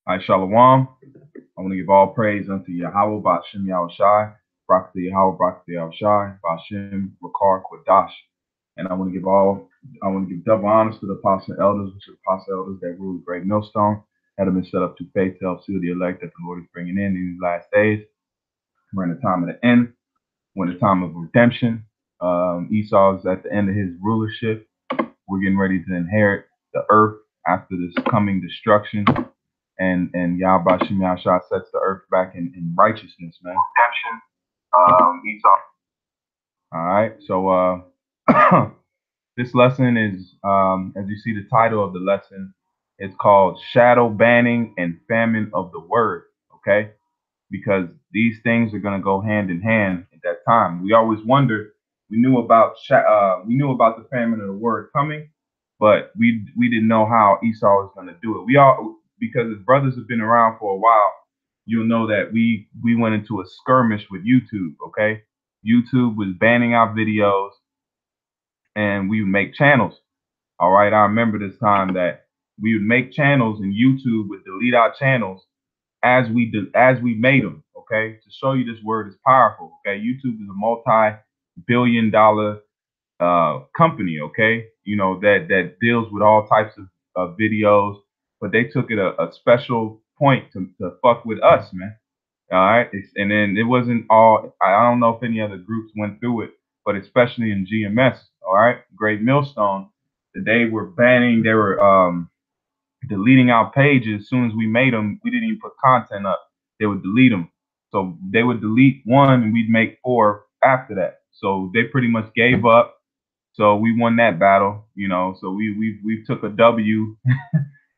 All right, Shalom. I want to give all praise unto Yahweh, Ba'ashem Yahushai, Prophet Yahweh, Prophet Yahushai, Ba'ashem Rakar Kwadash. And I want to give double honors to the apostle elders, which are apostle elders that rule the great millstone, had been set up to faith to help seal the elect that the Lord is bringing in these last days. We're in the time of the end. We're in the time of redemption. Esau is at the end of his rulership. We're getting ready to inherit the earth after this coming destruction. And Yahweh Shem Yahshua sets the earth back in righteousness, man. Redemption. Esau. All right. So this lesson is, as you see the title of the lesson, it's called Shadow Banning and Famine of the Word. Okay. Because these things are going to go hand in hand at that time. We always wondered. We knew about the famine of the word coming, but we didn't know how Esau was going to do it. We all, because his brothers have been around for a while, you'll know that we went into a skirmish with YouTube. Okay, YouTube was banning our videos, and we would make channels. All right, I remember this time that we would make channels, and YouTube would delete our channels as we made them. Okay, to show you this word is powerful. Okay, YouTube is a multi-billion-dollar company. Okay, you know that deals with all types of videos, but they took it a special point to fuck with us, man. All right, and then it wasn't all. I don't know if any other groups went through it, but especially in GMS. All right, Great Millstone, they were banning. They were deleting our pages as soon as we made them. We didn't even put content up. They would delete them. So they would delete one and we'd make four after that. So they pretty much gave up. So we won that battle, you know. So we took a W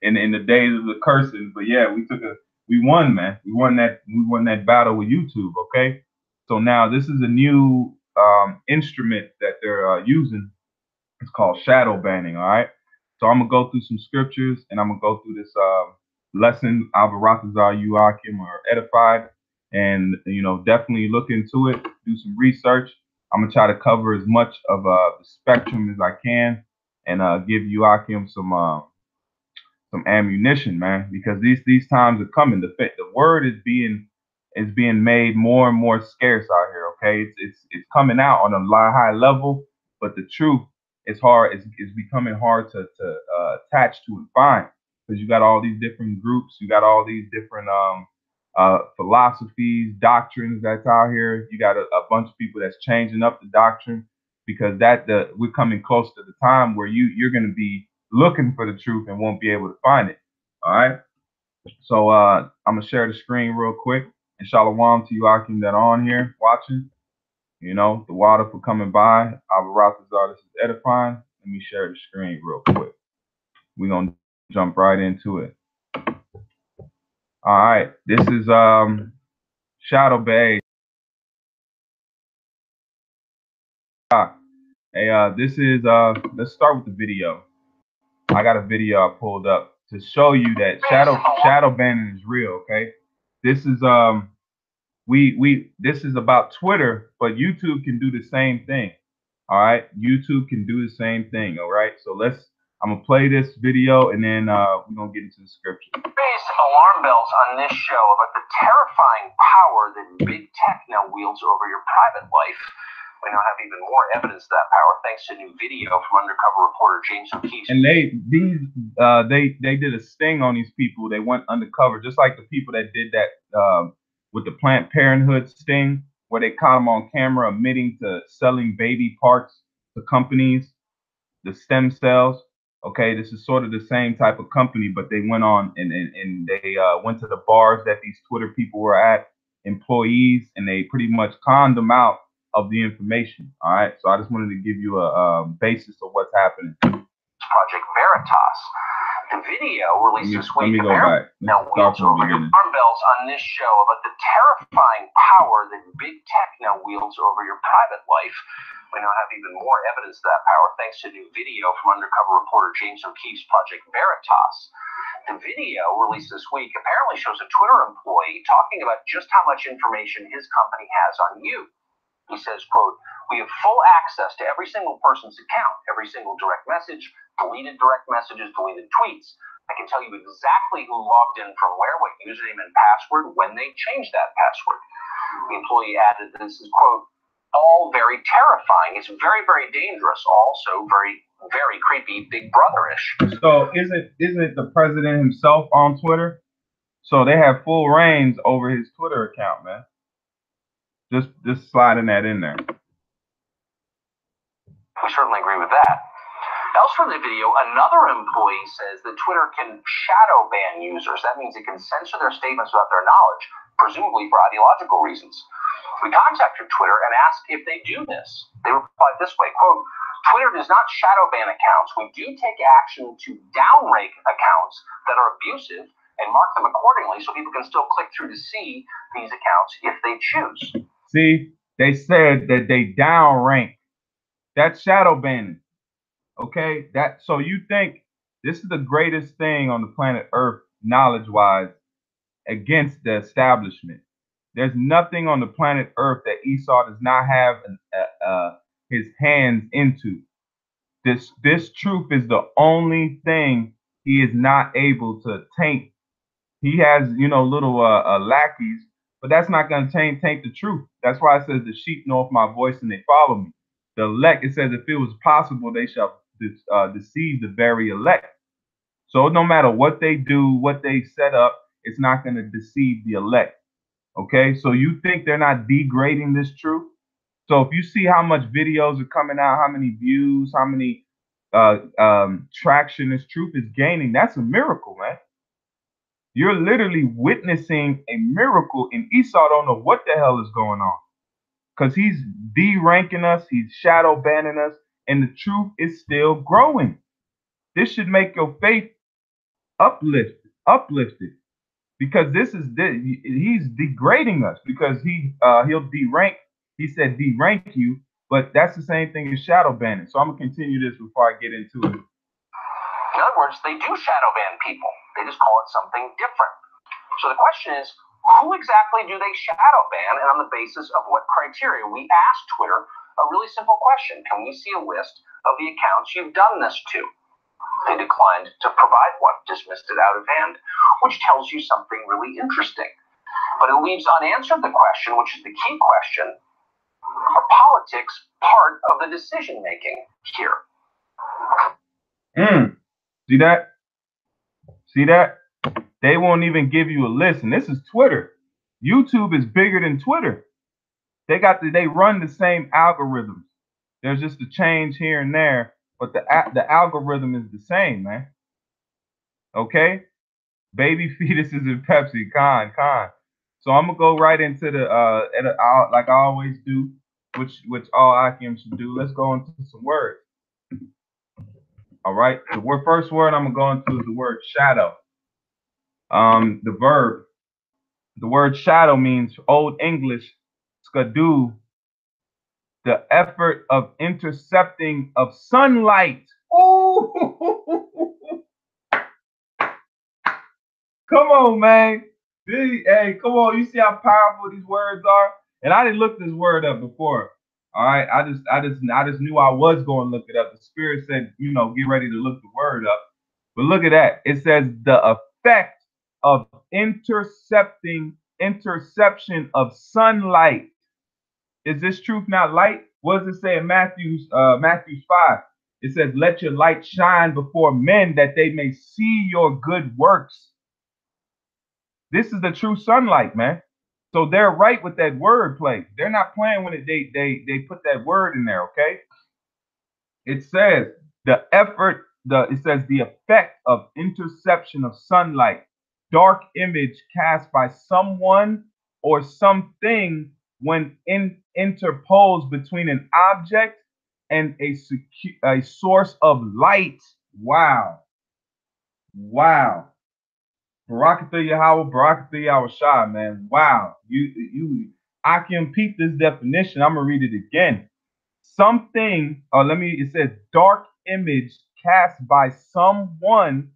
in the days of the cursing. But yeah, we won, man. We won that battle with YouTube, okay? So now this is a new instrument that they're using. It's called shadow banning, all right? So I'm going to go through some scriptures and I'm going to go through this lesson. Alvaratazar, you, Akim, are edified. And, you know, definitely look into it, do some research. I'm going to try to cover as much of the spectrum as I can and give you, Akim, some ammunition, man, because these times are coming. The word is being made more and more scarce out here. Okay, it's coming out on a high level, but the truth is hard. It's becoming hard to attach to and find because you got all these different groups, you got all these different philosophies, doctrines that's out here. You got a bunch of people that's changing up the doctrine because we're coming close to the time where you're going to be looking for the truth and won't be able to find it. All right. So I'm gonna share the screen real quick. And shalom to you, Akim, that are on here watching. You know, the water for coming by. Alvaratazar, this is edifying. Let me share the screen real quick. We're gonna jump right into it. All right. This is Shadow Bay. Hey, this is let's start with the video. I got a video I pulled up to show you that shadow banning is real. Okay, this is this is about Twitter, but YouTube can do the same thing. All right, YouTube can do the same thing. All right, so I'm gonna play this video and then we're gonna get into the scripture. Raise alarm bells on this show about the terrifying power that big tech now wields over your private life. We now have even more evidence of that power thanks to a new video from undercover reporter James O'Keefe. And they did a sting on these people. They went undercover, just like the people that did that with the Planned Parenthood sting, where they caught them on camera admitting to selling baby parts to companies, the stem cells. Okay, this is sort of the same type of company, but they went on and they went to the bars that these Twitter people were at, employees, and they pretty much conned them out of the information. All right, so I just wanted to give you a basis of what's happening. Project Veritas. The video released this week now wields over your alarm bells on this show about the terrifying power that big tech now wields over your private life. We now have even more evidence of that power thanks to a new video from undercover reporter James O'Keefe's Project Veritas. The video released this week apparently shows a Twitter employee talking about just how much information his company has on you. He says, quote, "We have full access to every single person's account, every single direct message, deleted direct messages, deleted tweets. I can tell you exactly who logged in from where, what username and password, when they changed that password. The employee added, this is, quote, all very terrifying. It's very, very dangerous. Also very, very creepy, Big Brother-ish. So isn't it the president himself on Twitter? So they have full reins over his Twitter account, man. Just sliding that in there. We certainly agree with that. Elsewhere in the video, another employee says that Twitter can shadow ban users. That means it can censor their statements without their knowledge, presumably for ideological reasons. We contacted Twitter and asked if they do this. They replied this way, quote, Twitter does not shadow ban accounts. We do take action to downrank accounts that are abusive and mark them accordingly so people can still click through to see these accounts if they choose. See, they said that they downrank. That's shadow banning. Okay, so you think this is the greatest thing on the planet Earth, knowledge-wise, against the establishment. There's nothing on the planet Earth that Esau does not have his hands into. This truth is the only thing he is not able to taint. He has, little lackeys, but that's not going to taint the truth. That's why it says the sheep know of my voice and they follow me. The elect, it says if it was possible, they shall deceive the very elect. So no matter what they do, what they set up, it's not going to deceive the elect. Okay, so you think they're not degrading this truth? So if you see how much videos are coming out, how many views, how many traction this truth is gaining, that's a miracle, man. You're literally witnessing a miracle, and Esau don't know what the hell is going on. Because he's deranking us, he's shadow banning us, and the truth is still growing. This should make your faith uplifted. Because he's degrading us, because he'll derank. He said derank you, but that's the same thing as shadow banning. So I'm gonna continue this before I get into it. In other words, they do shadow ban people. They just call it something different. So the question is, who exactly do they shadow ban, and on the basis of what criteria? We asked Twitter a really simple question. Can we see a list of the accounts you've done this to? They declined to provide one, dismissed it out of hand, which tells you something really interesting. But it leaves unanswered the question, which is the key question, are politics part of the decision-making here? See that? See that? They won't even give you a list, and this is Twitter. YouTube is bigger than Twitter. They run the same algorithms. There's just a change here and there, but the algorithm is the same, man. Okay? Baby fetuses and Pepsi, con. So I'm gonna go right into the like I always do, which all IQM should do. Let's go into some words. All right. The first word I'm gonna go into is the word shadow. The verb. The word shadow means Old English skadu, the effort of intercepting of sunlight. Ooh. Come on, man. Hey, come on. You see how powerful these words are? And I didn't look this word up before. All right. I just knew I was going to look it up. The Spirit said, get ready to look the word up. But look at that. It says the effect of interception of sunlight. Is this truth not light? What does it say in Matthew 5? It says, let your light shine before men that they may see your good works. This is the true sunlight, man. So they're right with that word play. They're not playing when they put that word in there, okay? It says the effect of interception of sunlight, dark image cast by someone or something when interposed between an object and a source of light. Wow. Barakatha Yahweh, Barakatha Yahushua, man. Wow. I can peep this definition. I'm gonna read it again. It says dark image cast by someone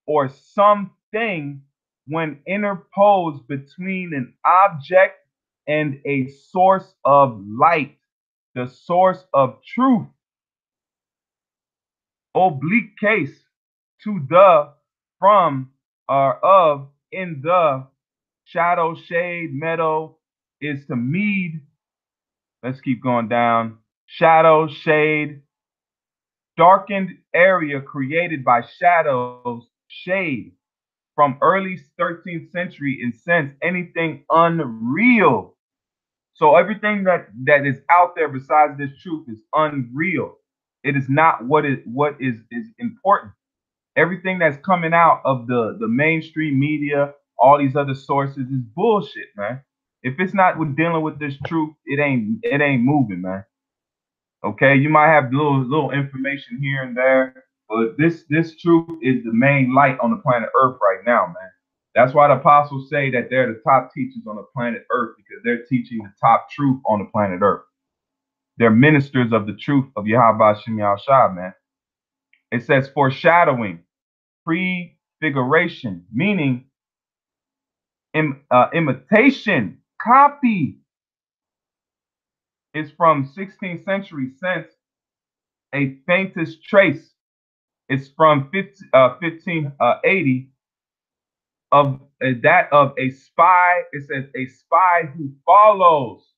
or something when interposed between an object and a source of light, the source of truth. Oblique case to the from or of in the shadow, shade, meadow is to mead. Let's keep going down. Shadow, shade, darkened area created by shadows, shade from early 13th century in sense anything unreal. So everything that is out there besides this truth is unreal. It is not what is important. Everything that's coming out of the mainstream media, all these other sources is bullshit, man. If it's not with dealing with this truth, it ain't moving, man. Okay, you might have little information here and there, but this truth is the main light on the planet Earth right now, man. That's why the apostles say that they're the top teachers on the planet Earth because they're teaching the top truth on the planet Earth. They're ministers of the truth of Yahweh Shem Shah, man. It says foreshadowing, prefiguration, meaning imitation, copy. Is from 16th century sense a faintest trace. It's from 1580 of that of a spy. It says a spy who follows.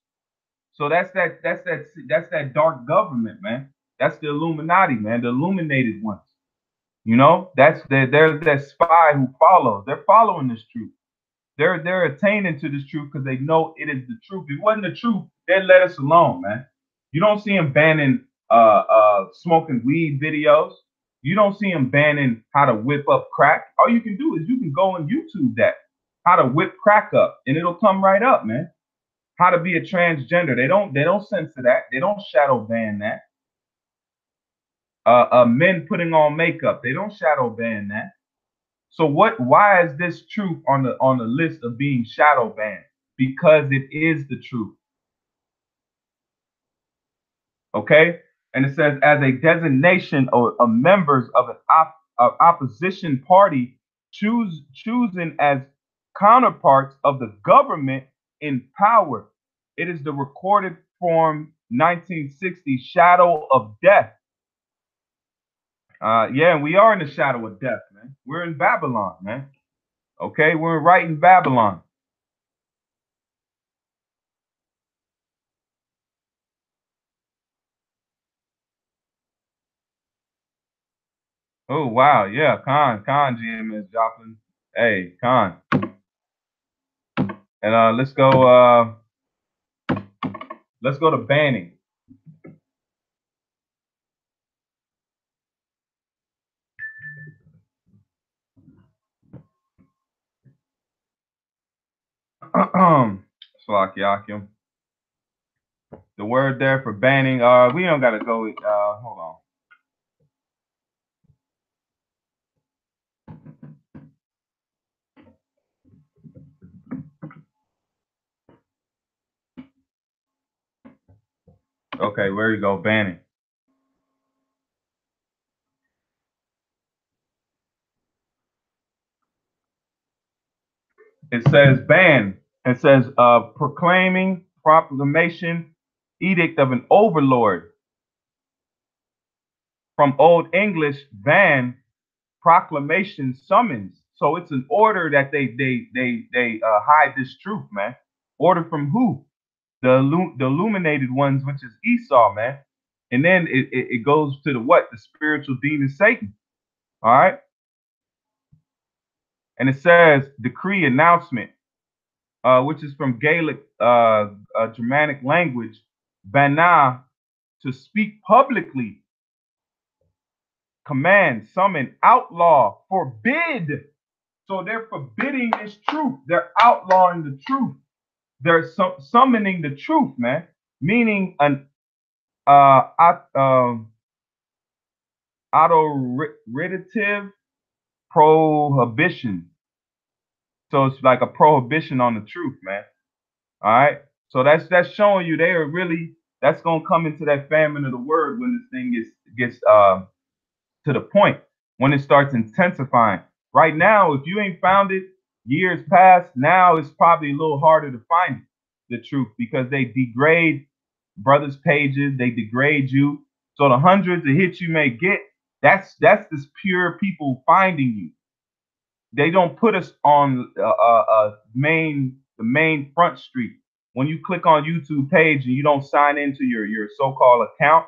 So that's that dark government, man. That's the Illuminati, man, the illuminated ones. You know, they're that spy who follows. They're following this truth. They're attaining to this truth because they know it is the truth. If it wasn't the truth, they'd let us alone, man. You don't see them banning smoking weed videos. You don't see them banning how to whip up crack. All you can do is you can go on YouTube that how to whip crack up, and it'll come right up, man. How to be a transgender. They don't censor that. They don't shadow ban that. Men putting on makeup. They don't shadow ban that. So why is this truth on the list of being shadow banned? Because it is the truth. Okay? And it says as a designation of members of of opposition party choosing as counterparts of the government in power. It is the recorded form 1960 shadow of death. Yeah, and we are in the shadow of death, man. We're in Babylon, man. Okay, we're right in Babylon. Oh wow, yeah, Khan, GMS Joplin. Hey, Khan. And let's go to banning. Slakiakim. The word there for banning, we don't gotta go hold on. Okay, where you go, banning. It says ban. It says proclaiming, proclamation, edict of an overlord. From Old English, ban, proclamation, summons. So it's an order that they hide this truth, man. Order from who? The illuminated ones, which is Esau, man. And then it goes to the what? The spiritual demon Satan. All right. And it says decree announcement, which is from Gaelic Germanic language, bana, to speak publicly, command, summon, outlaw, forbid. So they're forbidding this truth. They're outlawing the truth. They're summoning the truth, man. Meaning an authoritative prohibition. So it's like a prohibition on the truth, man. All right. So that's showing you they are really that's gonna come into that famine of the word when this thing gets to the point when it starts intensifying. Right now, if you ain't found it years past, now it's probably a little harder to find the truth because they degrade brothers' pages, they degrade you. So the hundreds of hits you may get, that's just pure people finding you. They don't put us on the main front street. When you click on YouTube page and you don't sign into your so-called account,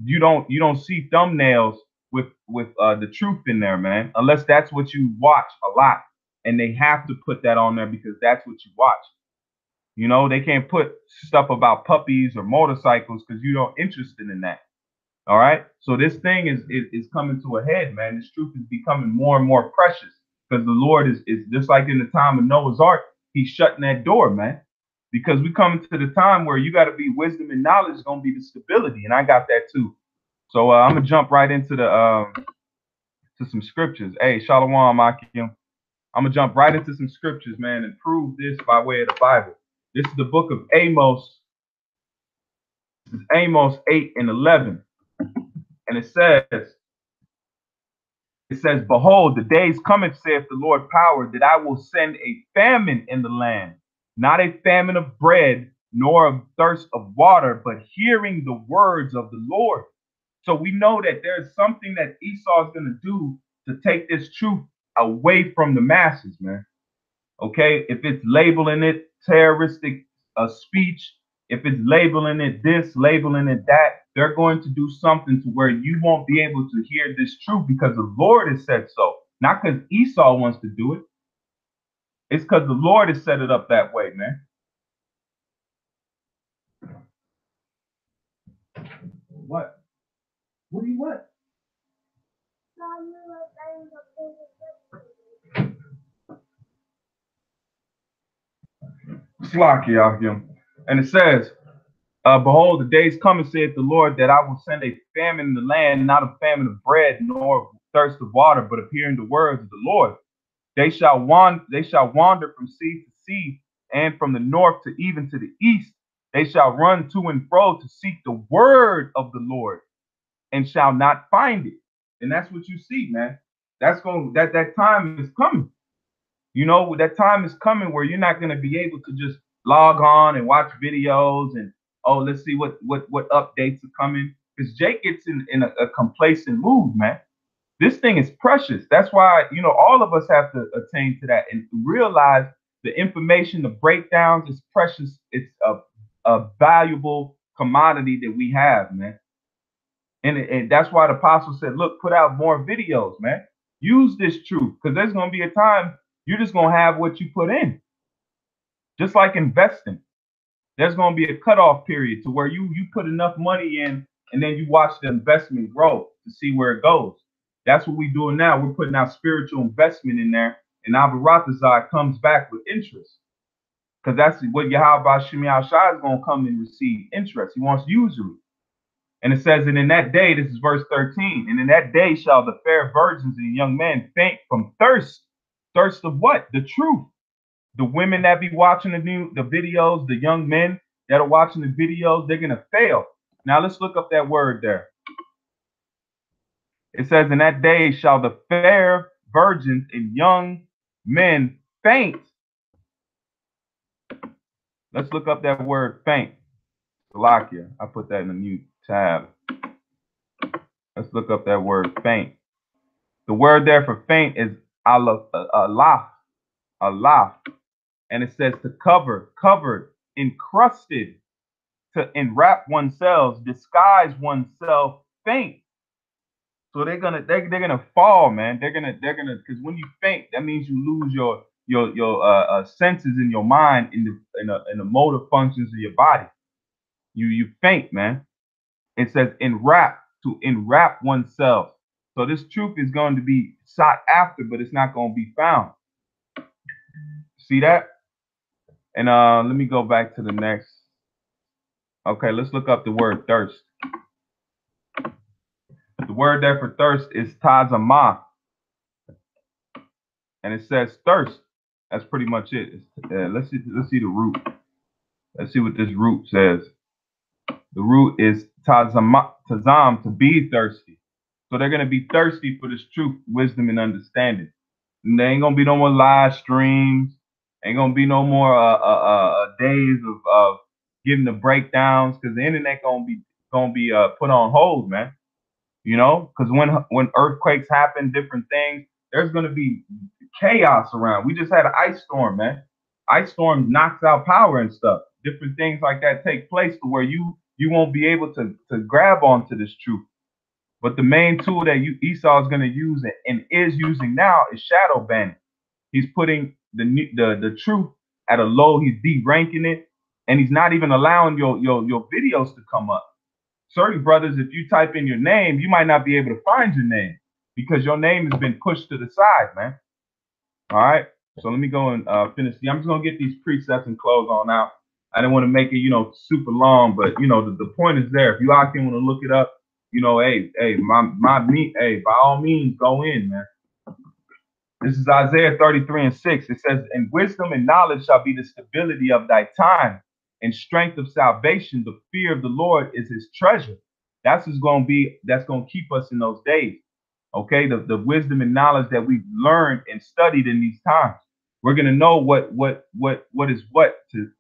you don't see thumbnails with the truth in there, man. Unless that's what you watch a lot, and they have to put that on there because that's what you watch. You know, they can't put stuff about puppies or motorcycles because you don't interested in that. All right. So this thing is coming to a head, man. This truth is becoming more and more precious because the Lord is just like in the time of Noah's Ark. He's shutting that door, man. Because we coming to the time where you got to be wisdom and knowledge is gonna be the stability, and I got that too. So I'm gonna jump right into the to some scriptures. Hey, Shalom, Akim. I'm gonna jump right into some scriptures, man, and prove this by way of the Bible. This is the book of Amos. This is Amos 8 and 11. And it says, behold, the days cometh, saith the Lord power, that I will send a famine in the land, not a famine of bread, nor of thirst of water, but hearing the words of the Lord. So we know that there's something that Esau is going to do to take this truth away from the masses, man. Okay, if it's labeling it terroristic speech, if it's labeling it this, labeling it that, they're going to do something to where you won't be able to hear this truth because the Lord has said so. Not because Esau wants to do it. It's because the Lord has set it up that way, man. What? What do you want? Slakia, and it says, behold, the days come, saith the Lord, that I will send a famine in the land, not a famine of bread, nor of thirst of water, but of hearing the words of the Lord. They shall wander from sea to sea, and from the north to even to the east. They shall run to and fro to seek the word of the Lord, and shall not find it. And that's what you see, man. That time is coming. You know, that time is coming where you're not going to be able to just log on and watch videos and, oh, let's see what updates are coming. Because Jake gets in a complacent mood, man. This thing is precious. That's why, you know, all of us have to attain to that and realize the information, the breakdowns is precious. It's a valuable commodity that we have, man. And that's why the apostle said, look, put out more videos, man. Use this truth because there's going to be a time you're just going to have what you put in. Just like investing. There's going to be a cutoff period to where you put enough money in and then you watch the investment grow to see where it goes. That's what we're doing now. We're putting our spiritual investment in there, and Abaratazar comes back with interest. Because that's what Yahweh Shemi Shai is going to come and receive interest. He wants usury. And it says, and in that day, this is verse 13, and in that day shall the fair virgins and young men faint from thirst. Thirst of what? The truth. The women that be watching the videos, the young men that are watching the videos, they're going to fail. Now let's look up that word there. It says, in that day shall the fair virgins and young men faint. Let's look up that word faint. Salakia. I put that in a new tab. Let's look up that word faint. The word there for faint is alaf. And it says to cover, covered, encrusted, to enwrap oneself, disguise oneself, faint. So they're gonna fall, man. They're gonna because when you faint, that means you lose your senses in your mind in the motor functions of your body. You faint, man. It says enwrap, to enwrap oneself. So this truth is going to be sought after, but it's not going to be found. See that? And let me go back to the next. Okay, let's look up the word thirst. The word there for thirst is tazamah. And it says thirst. That's pretty much it. Let's see the root. Let's see what this root says. The root is tazam, to be thirsty. So they're going to be thirsty for this truth, wisdom, and understanding. And there ain't going to be no more live streams. Ain't going to be no more days of getting the breakdowns because the internet going to be put on hold, man. You know, because when earthquakes happen, different things, there's going to be chaos around. We just had an ice storm, man. Ice storm knocks out power and stuff. Different things like that take place to where you won't be able to grab onto this truth. But the main tool that Esau is going to use and is using now is shadow banning. He's putting the truth at a low. He's de-ranking it, and he's not even allowing your videos to come up. Certain brothers, if you type in your name, you might not be able to find your name because your name has been pushed to the side, man. All right. So let me go and finish. I'm just gonna get these precepts and close on out. I didn't want to make it, super long, but the point is there. If you out there want to look it up, hey, hey, by all means, go in, man. This is Isaiah 33:6. It says, "And wisdom and knowledge shall be the stability of thy time, and strength of salvation. The fear of the Lord is his treasure." That's going to keep us in those days. Okay, the wisdom and knowledge that we've learned and studied in these times. We're gonna know what is what to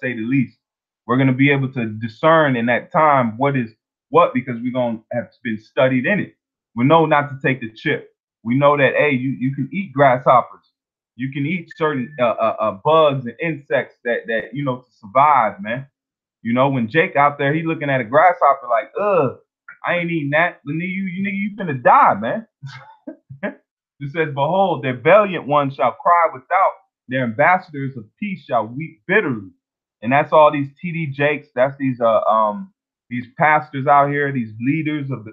say the least. We're gonna be able to discern in that time what is what because we're gonna have been studied in it. We know not to take the chip. We know that hey, you can eat grasshoppers, you can eat certain bugs and insects that to survive, man. When Jake out there, he looking at a grasshopper like, ugh, I ain't eating that. You finna die, man. It says, "Behold, their valiant ones shall cry without, their ambassadors of peace shall weep bitterly." And that's all these TD Jakes, that's these pastors out here, these leaders of the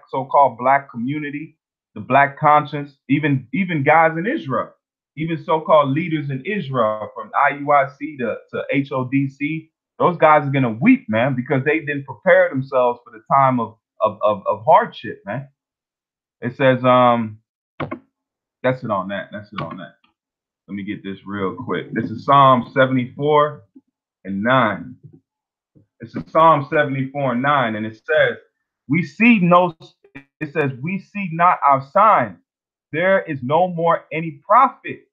so-called black community, the black conscience, even guys in Israel, even so-called leaders in Israel from IUIC to HODC. Those guys are gonna weep, man, because they didn't prepare themselves for the time of hardship, man. It says, that's it on that. That's it on that. Let me get this real quick. This is Psalm 74:9. It's a Psalm 74:9, and it says, we see not our sign. There is no more any prophet,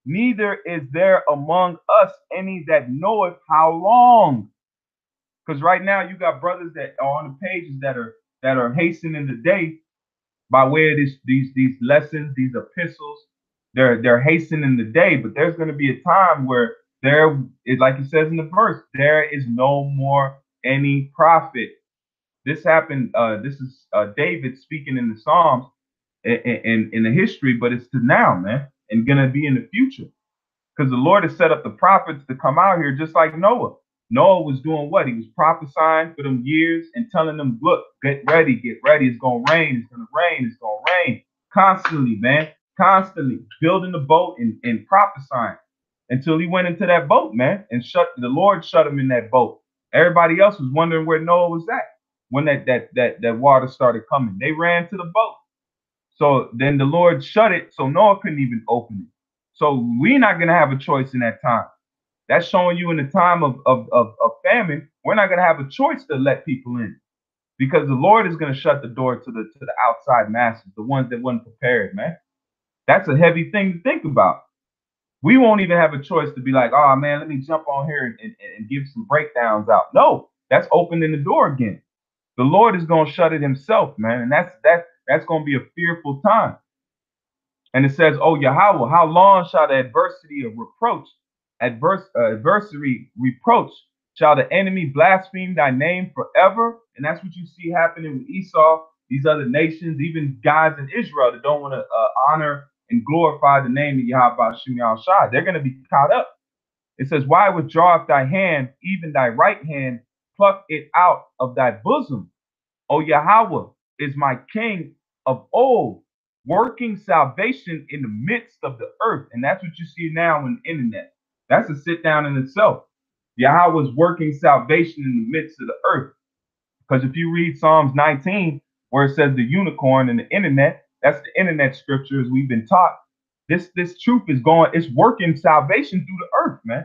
neither is there among us any that knoweth how long. Because right now you got brothers that are on the pages that are hastening the day by way of these lessons, these epistles. They're hastening the day, but there's going to be a time where like it says in the verse, there is no more any prophet. This happened. This is David speaking in the Psalms in the history, but it's to now, man, and gonna be in the future. Because the Lord has set up the prophets to come out here just like Noah. Noah was doing what? He was prophesying for them years and telling them, look, get ready, it's gonna rain, it's gonna rain, it's gonna rain. Constantly, man. Constantly building the boat and prophesying until he went into that boat, man, and the Lord shut him in that boat. Everybody else was wondering where Noah was at when that water started coming. They ran to the boat. So then the Lord shut it, so Noah couldn't even open it. So we're not gonna have a choice in that time. That's showing you in the time of famine, we're not gonna have a choice to let people in, because the Lord is gonna shut the door to the outside masses, the ones that weren't prepared, man. That's a heavy thing to think about. We won't even have a choice to be like, oh man, let me jump on here and give some breakdowns out. No, that's opening the door again. The Lord is gonna shut it himself, man, and that's gonna be a fearful time. And it says, "Oh Yahweh, how long shall the adversity reproach? Shall the enemy blaspheme thy name forever?" And that's what you see happening with Esau, these other nations, even guys in Israel that don't want to honor and glorify the name of Yahweh Shem Shai. They're going to be caught up. It says, "Why withdraweth thy hand, even thy right hand, pluck it out of thy bosom? O Yahweh is my king of old, working salvation in the midst of the earth." And that's what you see now on the internet. That's a sit down in itself. Yahweh is working salvation in the midst of the earth. Because if you read Psalms 19, where it says the unicorn and the internet, that's the internet scriptures we've been taught. This truth it's working salvation through the earth, man.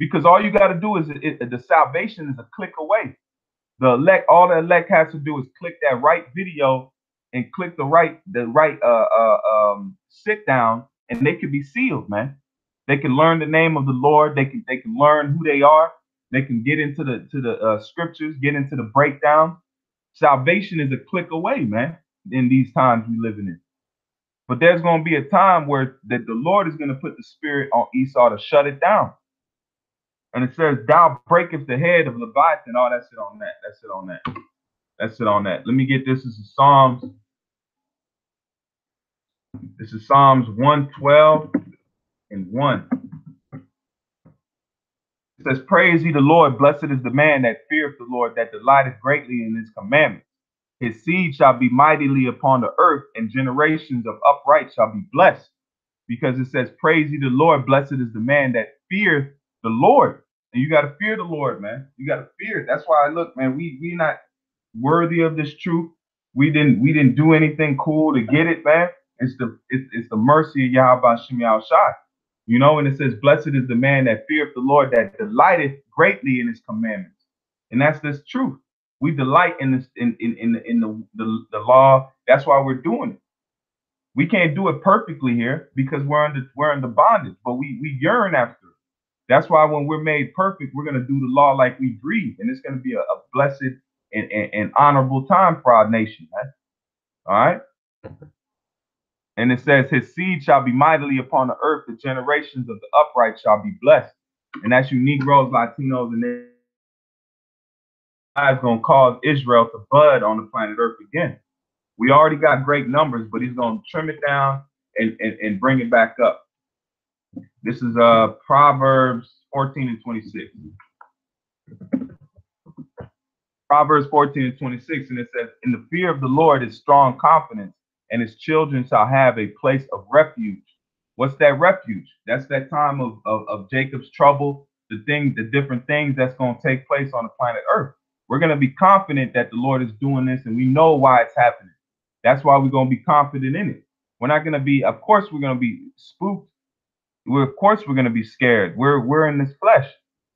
Because all you got to do is the salvation is a click away. All the elect has to do is click that right video and click the right sit down, and they can be sealed, man. They can learn the name of the Lord. They can learn who they are. They can get into the scriptures, get into the breakdown. Salvation is a click away, man. In these times we living in. But there's going to be a time where that the Lord is going to put the spirit on Esau to shut it down. And it says, thou breakest the head of Leviathan. Oh, that's it on that. That's it on that. That's it on that. Let me get this. This is Psalms. This is Psalms 112:1. It says, praise ye the Lord. Blessed is the man that feareth the Lord, that delighteth greatly in his commandments. His seed shall be mightily upon the earth, and generations of upright shall be blessed. Because it says, praise ye the Lord. Blessed is the man that feareth the Lord. And you got to fear the Lord, man. You got to fear it. That's why, look, man, we not worthy of this truth. We didn't do anything cool to get it, man. It's the mercy of Yahweh Shem Yahushai. You know, and it says, blessed is the man that feareth the Lord, that delighteth greatly in his commandments. And that's this truth. We delight in this in the law. That's why we're doing it. We can't do it perfectly here because we're in the bondage, but we yearn after it. That's why when we're made perfect, we're gonna do the law like we breathe, and it's gonna be a blessed and honorable time for our nation, man. All right. And it says, his seed shall be mightily upon the earth. The generations of the upright shall be blessed. And that's you Negroes, Latinos, and then God's going to cause Israel to bud on the planet earth again. We already got great numbers, but he's going to trim it down and bring it back up. This is Proverbs 14:26. Proverbs 14:26, and it says, in the fear of the Lord is strong confidence, and his children shall have a place of refuge. What's that refuge? That's that time of Jacob's trouble, the different things that's going to take place on the planet Earth. We're going to be confident that the Lord is doing this, and we know why it's happening. That's why we're going to be confident in it. We're not going to be, of course, we're going to be spooked. Of course, we're going to be scared. We're in this flesh.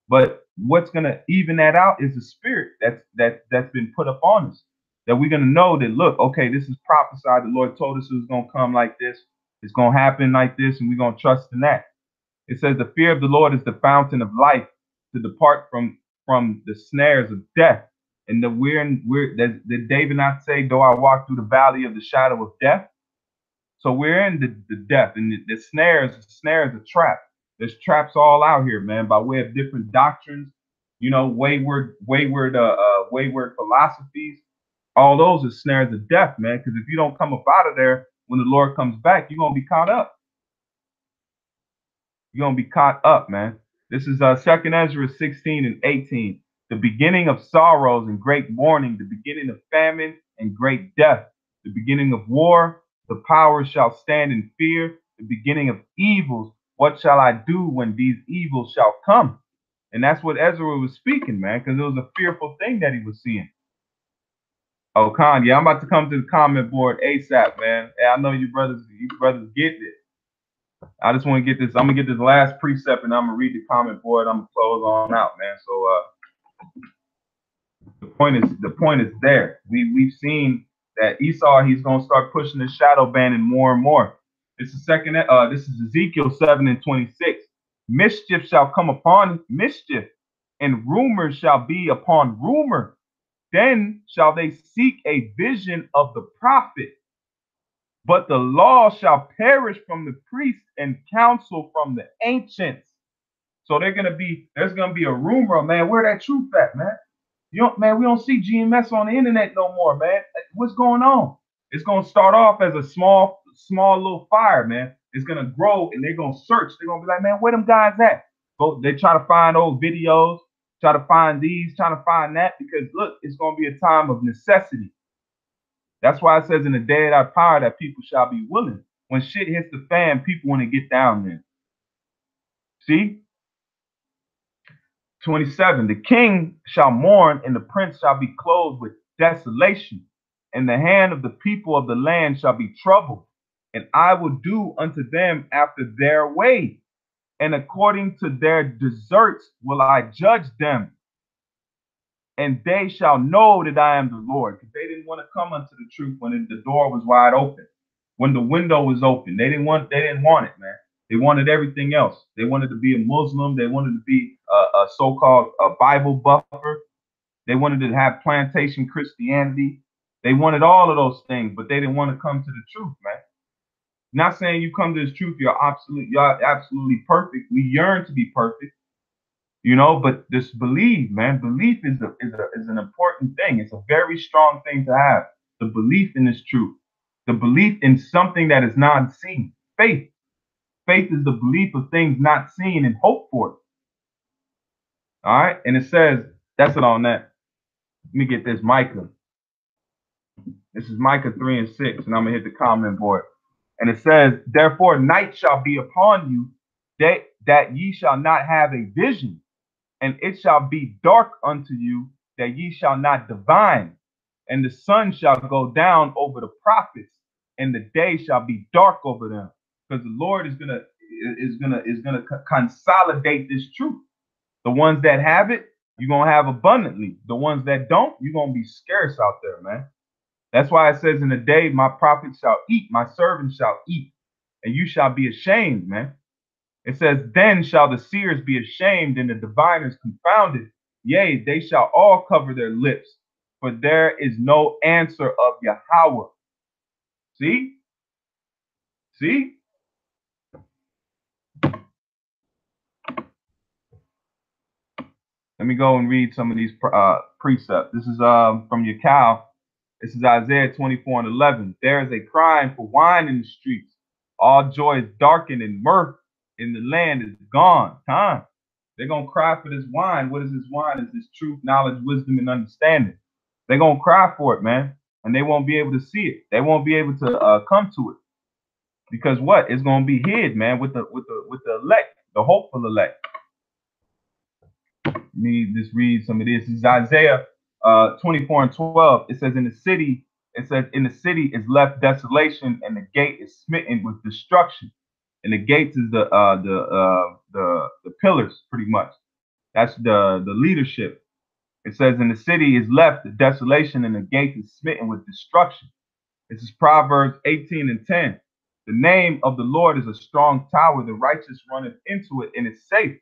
But what's going to even that out is the spirit that's been put upon us. That we're going to know that, look, okay, this is prophesied. The Lord told us it was going to come like this. It's going to happen like this, and we're going to trust in that. It says the fear of the Lord is the fountain of life, to depart from the snares of death. And did David not say, though I walk through the valley of the shadow of death? So we're in the death, and the snares are trap. There's traps all out here, man, by way of different doctrines, you know, wayward philosophies. All those are snares of death, man, because if you don't come up out of there when the Lord comes back, you're going to be caught up. You're going to be caught up, man. This is 2nd Ezra 16:18. The beginning of sorrows and great mourning, the beginning of famine and great death, the beginning of war, the powers shall stand in fear, the beginning of evils. What shall I do when these evils shall come? And that's what Ezra was speaking, man, because it was a fearful thing that he was seeing. Oh, Khan, yeah, I'm about to come to the comment board ASAP, man. Hey, I know you brothers get it. I just want to get this. I'm gonna get this last precept, and I'm gonna read the comment board. I'm gonna close on out, man. So the point is there. We've seen that Esau, he's gonna start pushing the shadow banning more and more. This is Ezekiel 7:26. Mischief shall come upon mischief, and rumor shall be upon rumor. Then shall they seek a vision of the prophet, but the law shall perish from the priest and counsel from the ancients. So there's gonna be a rumor, man. Where that truth at, man? Man, we don't see GMS on the internet no more, man. What's going on? It's gonna start off as a small little fire, man. It's gonna grow, and they're gonna search. They're gonna be like, man, where them guys at? They try to find old videos, try to find these, try to find that, because look, it's gonna be a time of necessity. That's why it says in the day of our power that people shall be willing. When shit hits the fan, people want to get down there. See? 27, the king shall mourn, and the prince shall be clothed with desolation, and the hand of the people of the land shall be troubled. And I will do unto them after their way, and according to their deserts will I judge them. And they shall know that I am the Lord. Because they didn't want to come unto the truth when the door was wide open, when the window was open. They didn't want it, man. They wanted everything else. They wanted to be a Muslim. They wanted to be a so-called Bible buffer. They wanted to have plantation Christianity. They wanted all of those things, but they didn't want to come to the truth, man. Not saying you come to this truth, you're absolutely perfect. We yearn to be perfect, you know, but this belief, man, belief is an important thing. It's a very strong thing to have. The belief in this truth, the belief in something that is not seen. Faith. Faith is the belief of things not seen and hope for it. All right. And it says, that's it on that. Let me get this Micah. This is Micah 3 and 6, and I'm going to hit the comment board. And it says, therefore night shall be upon you, that ye shall not have a vision, and it shall be dark unto you, that ye shall not divine. And the sun shall go down over the prophets, and the day shall be dark over them. Because the Lord is gonna consolidate this truth. The ones that have it, you're gonna have abundantly. The ones that don't, you're gonna be scarce out there, man. That's why it says, in the day my prophets shall eat, my servants shall eat, and you shall be ashamed, man. It says, then shall the seers be ashamed and the diviners confounded. Yea, they shall all cover their lips, for there is no answer of Yahweh. See? See? Let me go and read some of these precepts. This is from your cow. This is Isaiah 24 and 11. There is a crying for wine in the streets. All joy is darkened and mirth in the land is gone. Time. They're going to cry for this wine. What is this wine? It's this truth, knowledge, wisdom, and understanding. They're going to cry for it, man. And they won't be able to see it. They won't be able to come to it. Because what? It's going to be hid, man, with the elect, the hopeful elect. Let me just read some of this. This is Isaiah 24 and 12. It says, in the city is left desolation, and the gate is smitten with destruction. And the gates is the pillars, pretty much. That's the leadership. It says, in the city is left desolation, and the gate is smitten with destruction. This is Proverbs 18 and 10. The name of the Lord is a strong tower. The righteous runneth into it, and it's safe.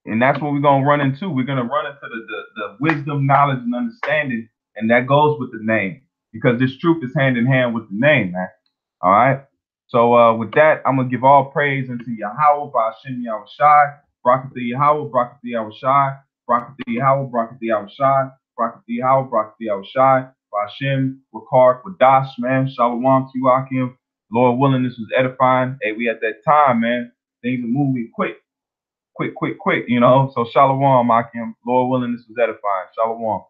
And that's what we're going to run into. We're going to run into the wisdom, knowledge, and understanding. And that goes with the name, because this truth is hand in hand with the name, man. All right. So with that, I'm going to give all praise unto Yahweh, Ba'ashem Yahushai, Barakatha Yahweh, Barakatha Yahushai, Barakatha Yahweh, Barakatha Yahushai, Barakatha Yahweh, Barakatha Yahushai, Ba'ashem, Rakar, Wadash, man. Shalom to you, Akim. Lord willing, this was edifying. Hey, we at that time, man. Things are moving quick, you know. So shalom, Akim. Lord willing, this was edifying. Shalom.